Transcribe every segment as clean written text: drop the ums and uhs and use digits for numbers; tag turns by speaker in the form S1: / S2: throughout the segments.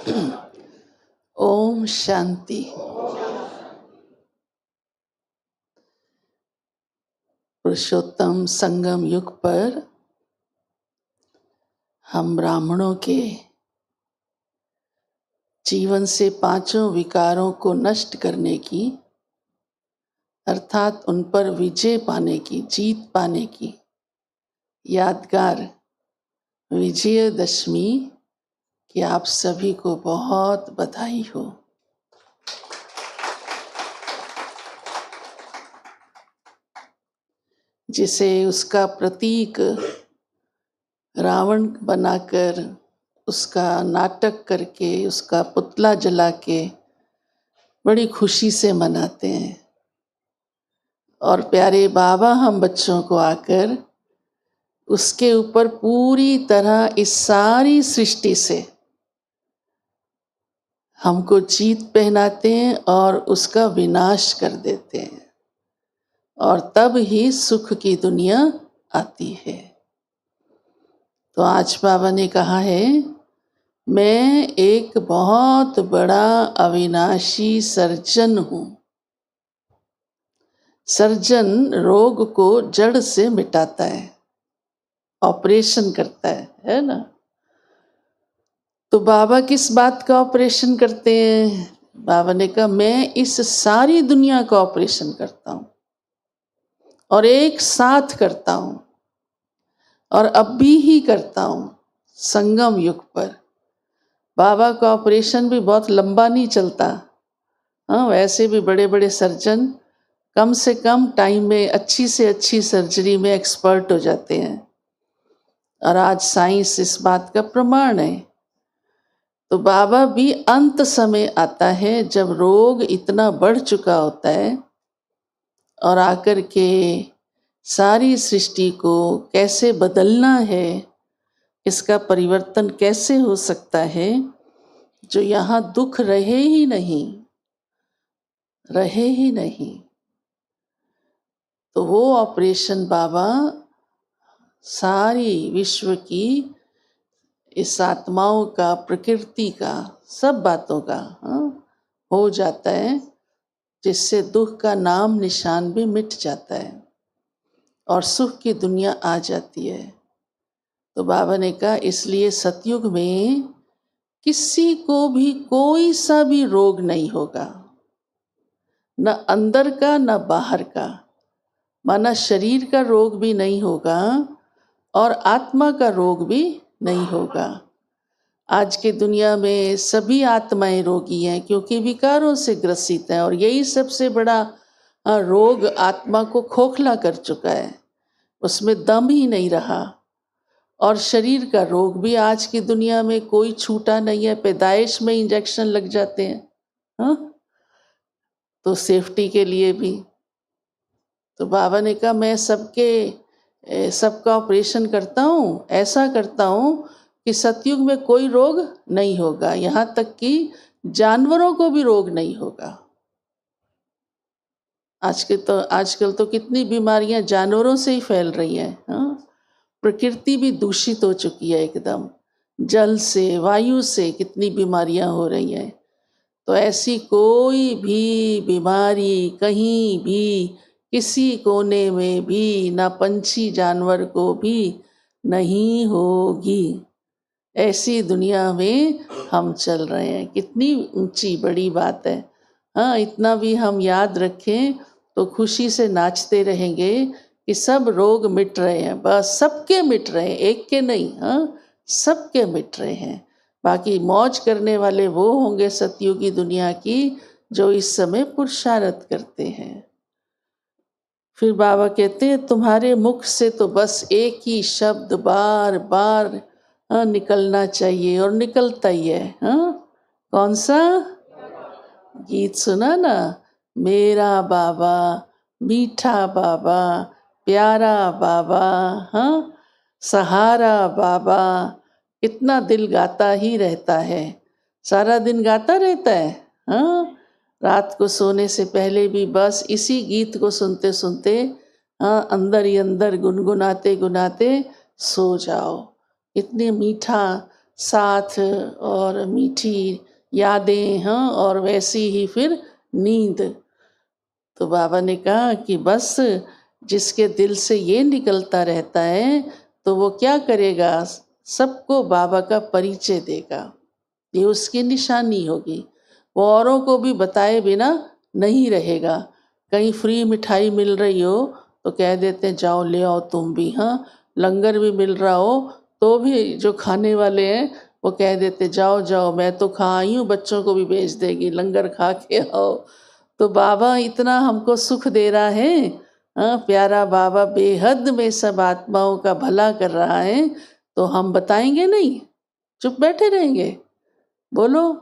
S1: ओम शांति। पुरुषोत्तम संगम युग पर हम ब्राह्मणों के जीवन से पांचों विकारों को नष्ट करने की, अर्थात उन पर विजय पाने की, जीत पाने की यादगार विजयदशमी की आप सभी को बहुत बधाई हो। जिसे उसका प्रतीक रावण बनाकर, उसका नाटक करके, उसका पुतला जला के बड़ी खुशी से मनाते हैं। और प्यारे बाबा हम बच्चों को आकर उसके ऊपर पूरी तरह इस सारी सृष्टि से हमको जीत पहनाते हैं और उसका विनाश कर देते हैं, और तब ही सुख की दुनिया आती है। तो आज बाबा ने कहा है, मैं एक बहुत बड़ा अविनाशी सर्जन हूं। सर्जन रोग को जड़ से मिटाता है, ऑपरेशन करता है ना। तो बाबा किस बात का ऑपरेशन करते हैं? बाबा ने कहा, मैं इस सारी दुनिया का ऑपरेशन करता हूं और एक साथ करता हूं, और अब भी ही करता हूं। संगम युग पर बाबा का ऑपरेशन भी बहुत लंबा नहीं चलता। हाँ, वैसे भी बड़े बड़े सर्जन कम से कम टाइम में अच्छी से अच्छी सर्जरी में एक्सपर्ट हो जाते हैं, और आज साइंस इस बात का प्रमाण है। तो बाबा भी अंत समय आता है जब रोग इतना बढ़ चुका होता है, और आकर के सारी सृष्टि को कैसे बदलना है, इसका परिवर्तन कैसे हो सकता है, जो यहाँ दुख रहे ही नहीं, रहे ही नहीं। तो वो ऑपरेशन बाबा सारी विश्व की इस आत्माओं का, प्रकृति का, सब बातों का हो जाता है, जिससे दुख का नाम निशान भी मिट जाता है और सुख की दुनिया आ जाती है। तो बाबा ने कहा, इसलिए सतयुग में किसी को भी कोई सा भी रोग नहीं होगा, न अंदर का न बाहर का। माना शरीर का रोग भी नहीं होगा और आत्मा का रोग भी नहीं होगा। आज की दुनिया में सभी आत्माएं रोगी हैं, क्योंकि विकारों से ग्रसित हैं, और यही सबसे बड़ा रोग आत्मा को खोखला कर चुका है, उसमें दम ही नहीं रहा। और शरीर का रोग भी आज की दुनिया में कोई छूटा नहीं है, पैदाइश में इंजेक्शन लग जाते हैं, हाँ, तो सेफ्टी के लिए भी। तो बाबा ने कहा, मैं सबका ऑपरेशन करता हूँ, ऐसा करता हूँ कि सतयुग में कोई रोग नहीं होगा, यहाँ तक कि जानवरों को भी रोग नहीं होगा। आजकल तो कितनी बीमारियां जानवरों से ही फैल रही हैं, हाँ। प्रकृति भी दूषित हो चुकी है एकदम, जल से, वायु से कितनी बीमारियां हो रही हैं। तो ऐसी कोई भी बीमारी कहीं भी, किसी कोने में भी, ना पंछी जानवर को भी नहीं होगी। ऐसी दुनिया में हम चल रहे हैं। कितनी ऊंची बड़ी बात है। हाँ, इतना भी हम याद रखें तो खुशी से नाचते रहेंगे कि सब रोग मिट रहे हैं, बस सबके मिट रहे हैं, एक के नहीं, हाँ, सबके मिट रहे हैं। बाकी मौज करने वाले वो होंगे सतयुगी दुनिया की, जो इस समय पुरुषार्थ करते हैं। फिर बाबा कहते हैं, तुम्हारे मुख से तो बस एक ही शब्द बार बार निकलना चाहिए, और निकलता ही है। हाँ, कौन सा गीत सुना ना, मेरा बाबा, मीठा बाबा, प्यारा बाबा, हाँ, सहारा बाबा। इतना दिल गाता ही रहता है, सारा दिन गाता रहता है। हाँ, रात को सोने से पहले भी बस इसी गीत को सुनते सुनते, हाँ, अंदर ही अंदर गुनगुनाते गुनाते सो जाओ। इतने मीठा साथ और मीठी यादें, हाँ, और वैसी ही फिर नींद। तो बाबा ने कहा कि बस जिसके दिल से ये निकलता रहता है तो वो क्या करेगा, सबको बाबा का परिचय देगा। ये उसकी निशानी होगी। वो औरों को भी बताए बिना नहीं रहेगा। कहीं फ्री मिठाई मिल रही हो तो कह देते हैं जाओ ले आओ तुम भी, हाँ। लंगर भी मिल रहा हो तो भी जो खाने वाले हैं वो कह देते जाओ जाओ, मैं तो खा आई हूँ, बच्चों को भी भेज देगी, लंगर खा के आओ। तो बाबा इतना हमको सुख दे रहा है, हाँ, प्यारा बाबा बेहद में सब आत्माओं का भला कर रहा है, तो हम बताएंगे नहीं, चुप बैठे रहेंगे? बोलो,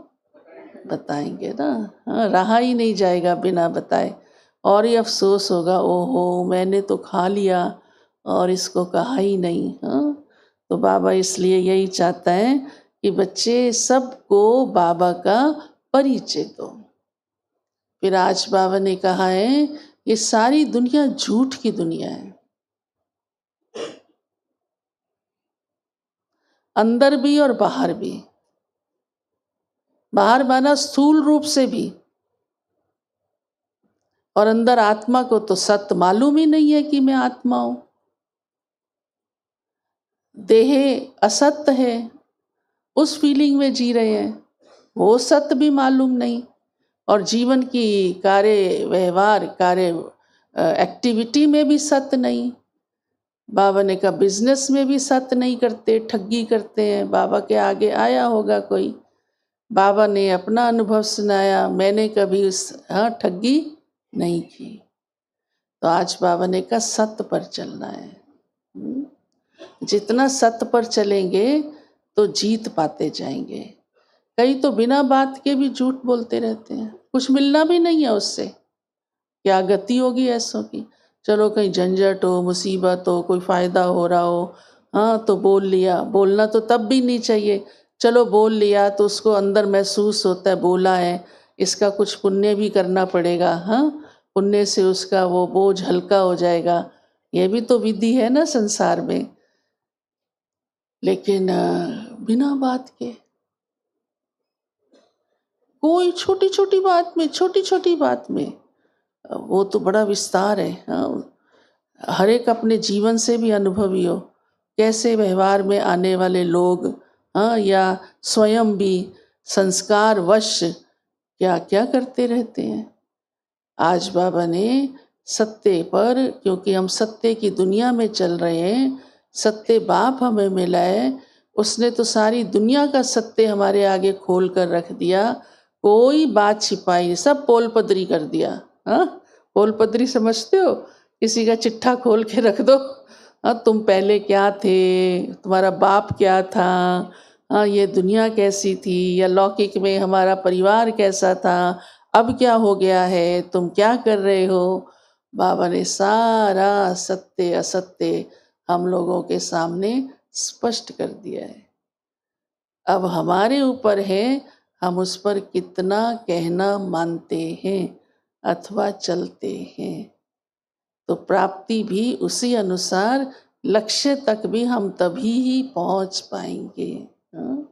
S1: बताएंगे ना। हाँ, रहा ही नहीं जाएगा बिना बताए। और ये अफसोस होगा, ओहो मैंने तो खा लिया और इसको कहा ही नहीं, हाँ। तो बाबा इसलिए यही चाहता है कि बच्चे सबको बाबा का परिचय दो। फिर आज बाबा ने कहा है ये सारी दुनिया झूठ की दुनिया है, अंदर भी और बाहर भी। बाहर माना स्थूल रूप से भी, और अंदर आत्मा को तो सत्य मालूम ही नहीं है कि मैं आत्मा हूं। देह असत्य है, उस फीलिंग में जी रहे हैं, वो सत्य भी मालूम नहीं। और जीवन की कार्य व्यवहार, कार्य एक्टिविटी में भी सत्य नहीं। बाबा ने कहा बिजनेस में भी सत्य नहीं करते, ठगी करते हैं। बाबा के आगे आया होगा कोई, बाबा ने अपना अनुभव सुनाया, मैंने कभी हाँ ठगी नहीं की। तो आज बाबा ने कहा सत्य पर चलना है। जितना सत्य पर चलेंगे तो जीत पाते जाएंगे। कई तो बिना बात के भी झूठ बोलते रहते हैं, कुछ मिलना भी नहीं है उससे, क्या गति होगी ऐसों की। चलो कहीं झंझट हो, मुसीबत हो, कोई फ़ायदा हो रहा हो, हाँ तो बोल लिया। बोलना तो तब भी नहीं चाहिए, चलो बोल लिया तो उसको अंदर महसूस होता है बोला है, इसका कुछ पुण्य भी करना पड़ेगा, हाँ, पुण्य से उसका वो बोझ हल्का हो जाएगा। ये भी तो विधि है ना संसार में। लेकिन बिना बात के कोई छोटी छोटी बात में, छोटी छोटी बात में, वो तो बड़ा विस्तार है, हाँ। हर एक अपने जीवन से भी अनुभवी हो, कैसे व्यवहार में आने वाले लोग, हाँ, या स्वयं भी संस्कार वश क्या क्या करते रहते हैं। आज बाबा ने सत्य पर, क्योंकि हम सत्य की दुनिया में चल रहे हैं, सत्य बाप हमें मिला है, उसने तो सारी दुनिया का सत्य हमारे आगे खोल कर रख दिया। कोई बात छिपाई, सब पोल पदरी कर दिया, हाँ। पोल पदरी समझते हो? किसी का चिट्ठा खोल के रख दो, हाँ, तुम पहले क्या थे, तुम्हारा बाप क्या था, हाँ, ये दुनिया कैसी थी, या लौकिक में हमारा परिवार कैसा था, अब क्या हो गया है, तुम क्या कर रहे हो। बाबा ने सारा सत्य असत्य हम लोगों के सामने स्पष्ट कर दिया है। अब हमारे ऊपर है हम उस पर कितना कहना मानते हैं अथवा चलते हैं। तो प्राप्ति भी उसी अनुसार, लक्ष्य तक भी हम तभी ही पहुंच पाएंगे, हाँ?